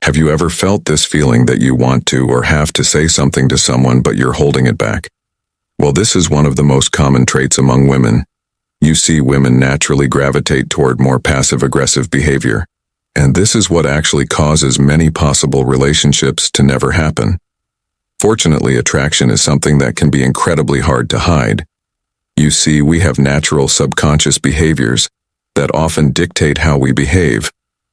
Have you ever felt this feeling that you want to or have to say something to someone but you're holding it back? Well, this is one of the most common traits among women. You see, women naturally gravitate toward more passive-aggressive behavior, and this is what actually causes many possible relationships to never happen. Fortunately, attraction is something that can be incredibly hard to hide. You see, we have natural subconscious behaviors that often dictate how we behave,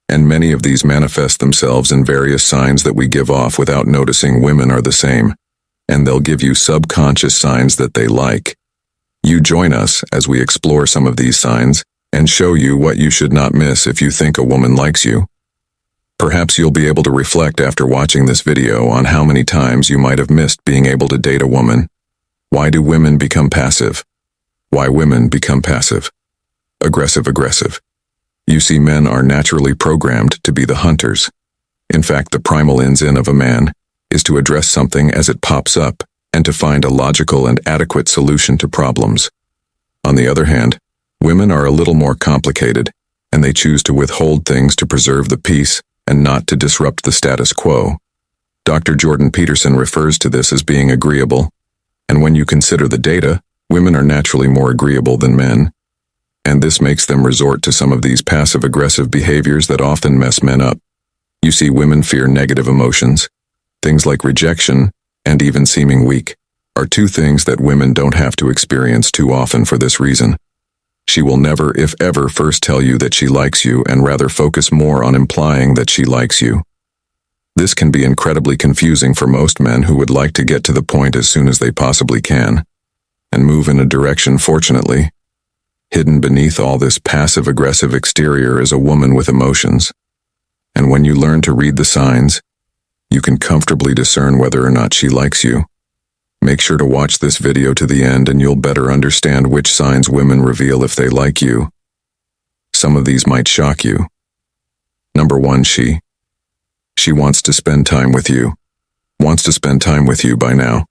and many of these manifest themselves in various signs that we give off without noticing. Women are the same, and they'll give you subconscious signs that they like. You join us as we explore some of these signs and show you what you should not miss if you think a woman likes you. Perhaps you'll be able to reflect after watching this video on how many times you might have missed being able to date a woman. Why do women become passive? Why women become passive? Aggressive. You see, men are naturally programmed to be the hunters. In fact, the primal instinct of a man is to address something as it pops up and to find a logical and adequate solution to problems. On the other hand, women are a little more complicated, and they choose to withhold things to preserve the peace and not to disrupt the status quo. Dr. Jordan Peterson refers to this as being agreeable, and when you consider the data, women are naturally more agreeable than men, and this makes them resort to some of these passive-aggressive behaviors that often mess men up. You see, women fear negative emotions. Things like rejection and even seeming weak are two things that women don't have to experience too often for this reason. She will never, if ever, first tell you that she likes you and rather focus more on implying that she likes you. This can be incredibly confusing for most men who would like to get to the point as soon as they possibly can and move in a direction. Fortunately, hidden beneath all this passive-aggressive exterior is a woman with emotions. And when you learn to read the signs, you can comfortably discern whether or not she likes you. Make sure to watch this video to the end and you'll better understand which signs women reveal if they like you. Some of these might shock you. Number 1, she wants to spend time with you. Wants to spend time with you by now.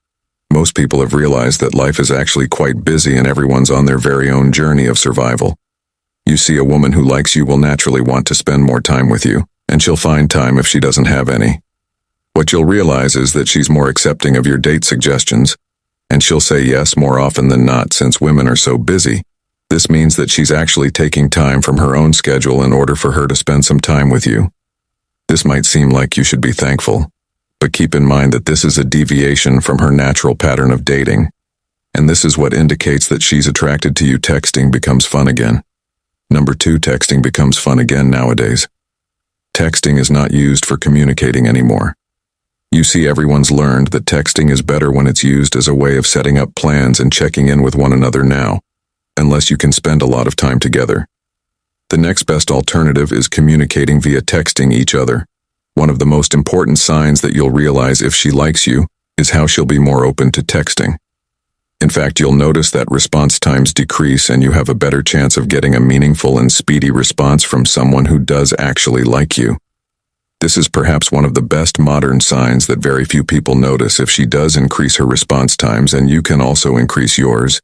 Most people have realized that life is actually quite busy and everyone's on their very own journey of survival. You see, a woman who likes you will naturally want to spend more time with you, and she'll find time if she doesn't have any. What you'll realize is that she's more accepting of your date suggestions, and she'll say yes more often than not. Since women are so busy, this means that she's actually taking time from her own schedule in order for her to spend some time with you. This might seem like you should be thankful, but keep in mind that this is a deviation from her natural pattern of dating, and this is what indicates that she's attracted to you. Texting becomes fun again. Number 2, texting becomes fun again nowadays. Texting is not used for communicating anymore. You see, everyone's learned that texting is better when it's used as a way of setting up plans and checking in with one another now, unless you can spend a lot of time together. The next best alternative is communicating via texting each other. One of the most important signs that you'll realize if she likes you is how she'll be more open to texting. In fact, you'll notice that response times decrease and you have a better chance of getting a meaningful and speedy response from someone who does actually like you. This is perhaps one of the best modern signs that very few people notice. If she does increase her response times and you can also increase yours,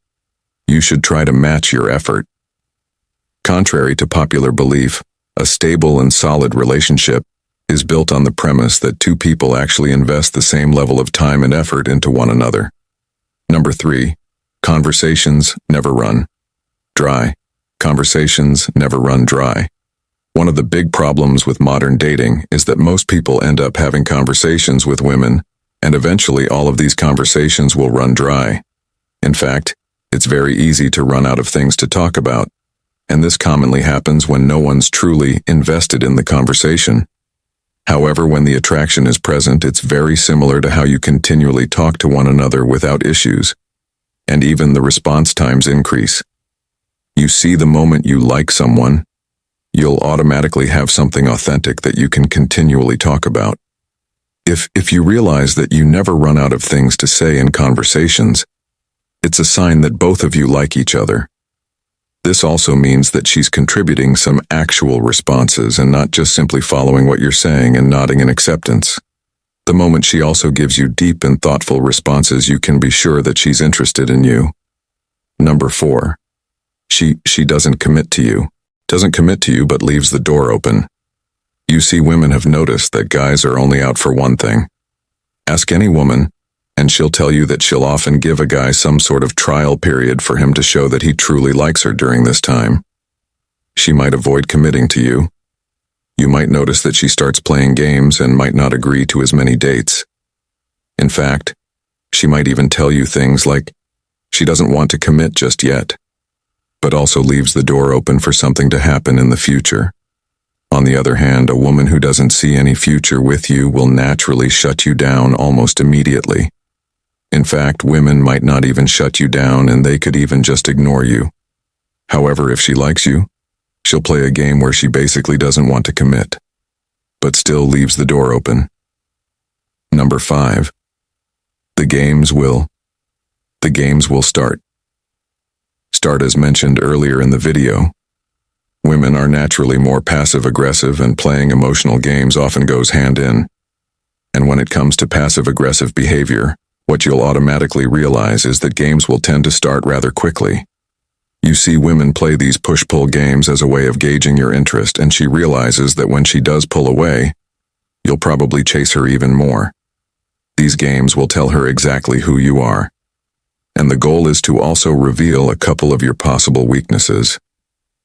you should try to match your effort. Contrary to popular belief, a stable and solid relationship is built on the premise that two people actually invest the same level of time and effort into one another. Number 3, conversations never run dry. Conversations never run dry. One of the big problems with modern dating is that most people end up having conversations with women, and eventually all of these conversations will run dry. In fact, it's very easy to run out of things to talk about, and this commonly happens when no one's truly invested in the conversation. However, when the attraction is present, it's very similar to how you continually talk to one another without issues, and even the response times increase. You see, the moment you like someone, you'll automatically have something authentic that you can continually talk about. If you realize that you never run out of things to say in conversations, it's a sign that both of you like each other. This also means that she's contributing some actual responses and not just simply following what you're saying and nodding in acceptance. The moment she also gives you deep and thoughtful responses, you can be sure that she's interested in you. Number 4, she doesn't commit to you. Doesn't commit to you but leaves the door open. You see, women have noticed that guys are only out for one thing. Ask any woman, and she'll tell you that she'll often give a guy some sort of trial period for him to show that he truly likes her during this time. She might avoid committing to you. You might notice that she starts playing games and might not agree to as many dates. In fact, she might even tell you things like she doesn't want to commit just yet, but also leaves the door open for something to happen in the future. On the other hand, a woman who doesn't see any future with you will naturally shut you down almost immediately. In fact, women might not even shut you down, and they could even just ignore you. However, if she likes you, she'll play a game where she basically doesn't want to commit, but still leaves the door open. Number 5. The games will start. Start as mentioned earlier in the video. Women are naturally more passive-aggressive, and playing emotional games often goes hand in. And when it comes to passive-aggressive behavior, what you'll automatically realize is that games will tend to start rather quickly. You see, women play these push-pull games as a way of gauging your interest, and she realizes that when she does pull away, you'll probably chase her even more. These games will tell her exactly who you are. And the goal is to also reveal a couple of your possible weaknesses.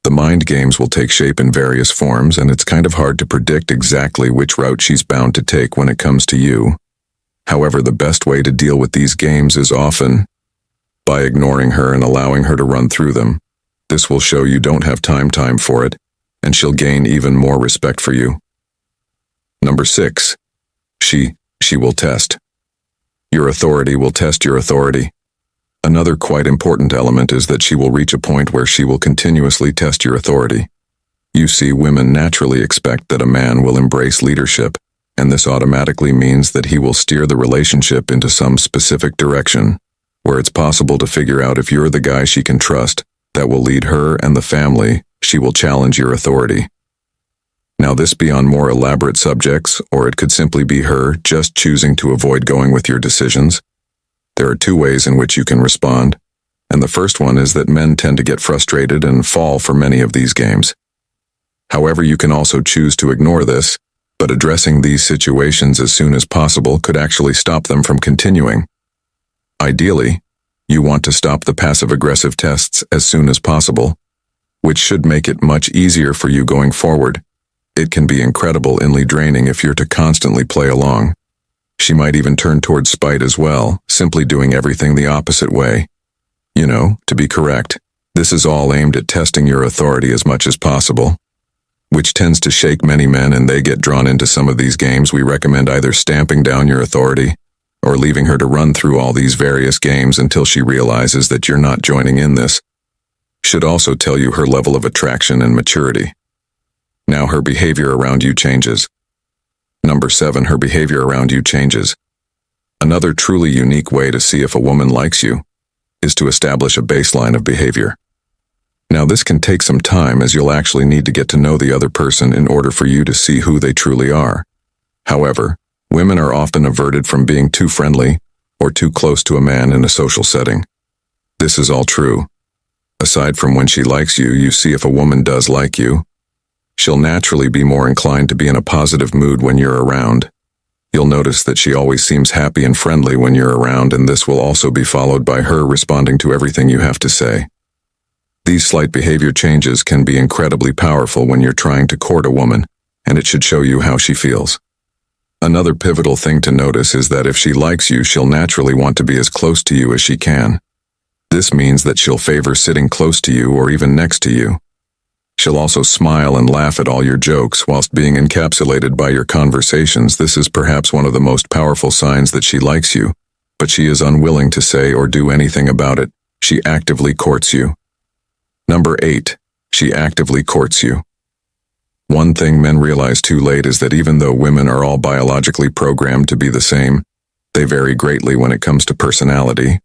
The mind games will take shape in various forms, and it's kind of hard to predict exactly which route she's bound to take when it comes to you. However, the best way to deal with these games is often by ignoring her and allowing her to run through them. This will show you don't have time for it, and she'll gain even more respect for you. Number 6. She will test. Your authority will test your authority. Another quite important element is that she will reach a point where she will continuously test your authority. You see, women naturally expect that a man will embrace leadership, and this automatically means that he will steer the relationship into some specific direction, where it's possible to figure out if you're the guy she can trust that will lead her and the family. She will challenge your authority. Now, this be on more elaborate subjects, or it could simply be her just choosing to avoid going with your decisions. There are 2 ways in which you can respond, and the first one is that men tend to get frustrated and fall for many of these games. However, you can also choose to ignore this, but addressing these situations as soon as possible could actually stop them from continuing. Ideally, you want to stop the passive-aggressive tests as soon as possible, which should make it much easier for you going forward. It can be incredibly draining if you're to constantly play along. She might even turn towards spite as well, simply doing everything the opposite way. To be correct, this is all aimed at testing your authority as much as possible, which tends to shake many men, and they get drawn into some of these games. We recommend either stamping down your authority or leaving her to run through all these various games until she realizes that you're not joining in this. Should also tell you her level of attraction and maturity. Now her behavior around you changes. Number 7, her behavior around you changes. Another truly unique way to see if a woman likes you is to establish a baseline of behavior. Now, this can take some time, as you'll actually need to get to know the other person in order for you to see who they truly are. However, women are often averted from being too friendly or too close to a man in a social setting. This is all true. Aside from when she likes you, you see if a woman does like you. She'll naturally be more inclined to be in a positive mood when you're around. You'll notice that she always seems happy and friendly when you're around, and this will also be followed by her responding to everything you have to say. These slight behavior changes can be incredibly powerful when you're trying to court a woman, and it should show you how she feels. Another pivotal thing to notice is that if she likes you, she'll naturally want to be as close to you as she can. This means that she'll favor sitting close to you or even next to you. She'll also smile and laugh at all your jokes whilst being encapsulated by your conversations. This is perhaps one of the most powerful signs that she likes you, but she is unwilling to say or do anything about it. She actively courts you. Number 8, she actively courts you. One thing men realize too late is that even though women are all biologically programmed to be the same, they vary greatly when it comes to personality.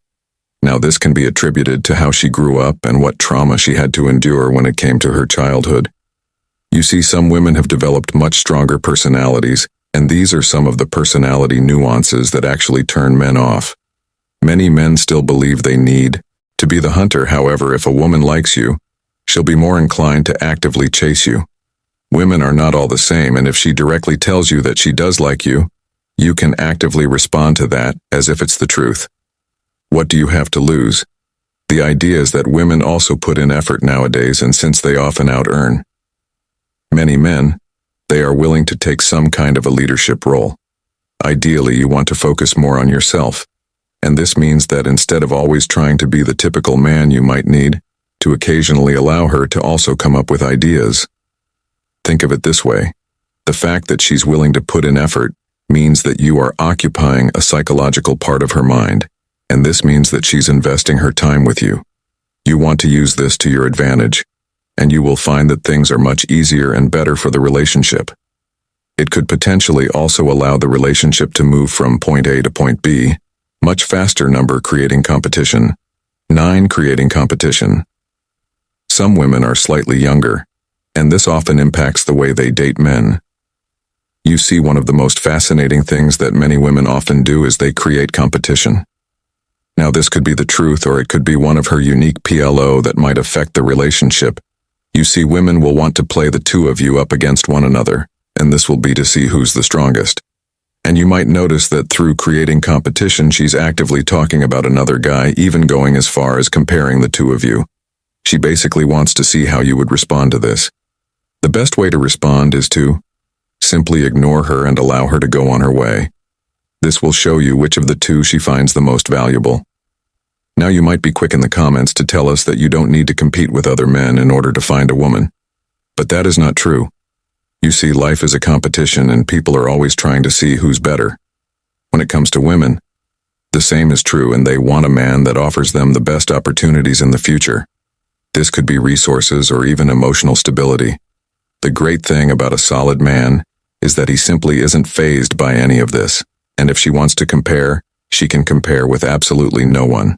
Now, this can be attributed to how she grew up and what trauma she had to endure when it came to her childhood. You see, some women have developed much stronger personalities, and these are some of the personality nuances that actually turn men off. Many men still believe they need to be the hunter. However, if a woman likes you, she'll be more inclined to actively chase you. Women are not all the same, and if she directly tells you that she does like you, you can actively respond to that as if it's the truth. What do you have to lose? The idea is that women also put in effort nowadays, and since they often out-earn many men, they are willing to take some kind of a leadership role. Ideally, you want to focus more on yourself, and this means that instead of always trying to be the typical man, you might need to occasionally allow her to also come up with ideas. Think of it this way. The fact that she's willing to put in effort means that you are occupying a psychological part of her mind, and this means that she's investing her time with you. You want to use this to your advantage, and you will find that things are much easier and better for the relationship. It could potentially also allow the relationship to move from point A to point B, much faster. Number, creating competition. 9. Creating competition. Some women are slightly younger, and this often impacts the way they date men. You see, one of the most fascinating things that many women often do is they create competition. Now, this could be the truth, or it could be one of her unique PLO that might affect the relationship. You see, women will want to play the two of you up against one another, and this will be to see who's the strongest. And you might notice that through creating competition, she's actively talking about another guy, even going as far as comparing the two of you. She basically wants to see how you would respond to this. The best way to respond is to simply ignore her and allow her to go on her way. This will show you which of the two she finds the most valuable. Now, you might be quick in the comments to tell us that you don't need to compete with other men in order to find a woman. But that is not true. You see, life is a competition, and people are always trying to see who's better. When it comes to women, the same is true, and they want a man that offers them the best opportunities in the future. This could be resources or even emotional stability. The great thing about a solid man is that he simply isn't fazed by any of this, and if she wants to compare, she can compare with absolutely no one.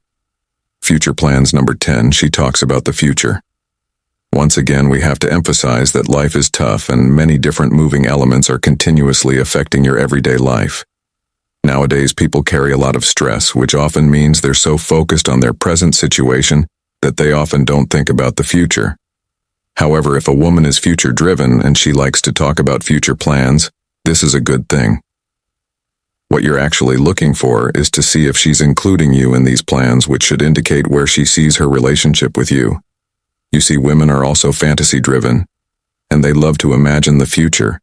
Future plans. Number 10, she talks about the future. Once again, we have to emphasize that life is tough and many different moving elements are continuously affecting your everyday life. Nowadays, people carry a lot of stress, which often means they're so focused on their present situation that they often don't think about the future. However, if a woman is future-driven and she likes to talk about future plans, this is a good thing. What you're actually looking for is to see if she's including you in these plans, which should indicate where she sees her relationship with you. You see, women are also fantasy-driven, and they love to imagine the future,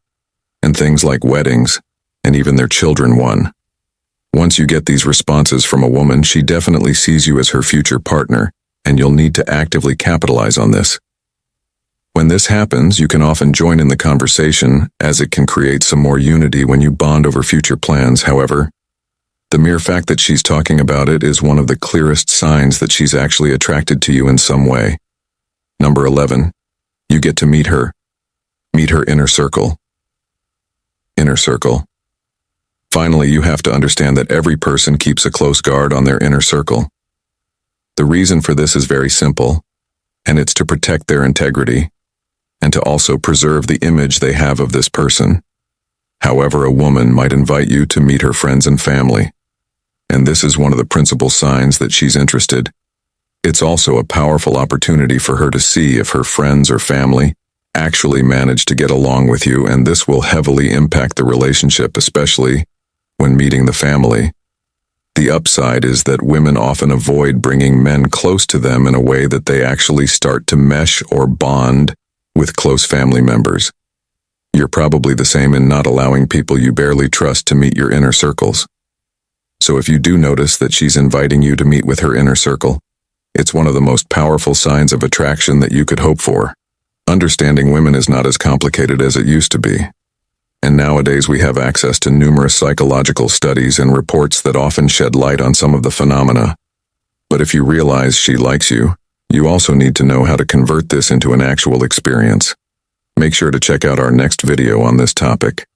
and things like weddings, and even their children one. Once you get these responses from a woman, she definitely sees you as her future partner, and you'll need to actively capitalize on this. When this happens, you can often join in the conversation, as it can create some more unity when you bond over future plans. However, the mere fact that she's talking about it is one of the clearest signs that she's actually attracted to you in some way. Number 11, you get to meet her. Meet her inner circle. Inner circle. Finally, you have to understand that every person keeps a close guard on their inner circle. The reason for this is very simple, and it's to protect their integrity, and to also preserve the image they have of this person. However, a woman might invite you to meet her friends and family, and this is one of the principal signs that she's interested. It's also a powerful opportunity for her to see if her friends or family actually manage to get along with you, and this will heavily impact the relationship, especially when meeting the family. The upside is that women often avoid bringing men close to them in a way that they actually start to mesh or bond with close family members. You're probably the same in not allowing people you barely trust to meet your inner circles. So if you do notice that she's inviting you to meet with her inner circle, it's one of the most powerful signs of attraction that you could hope for. Understanding women is not as complicated as it used to be. And nowadays we have access to numerous psychological studies and reports that often shed light on some of the phenomena. But if you realize she likes you, you also need to know how to convert this into an actual experience. Make sure to check out our next video on this topic.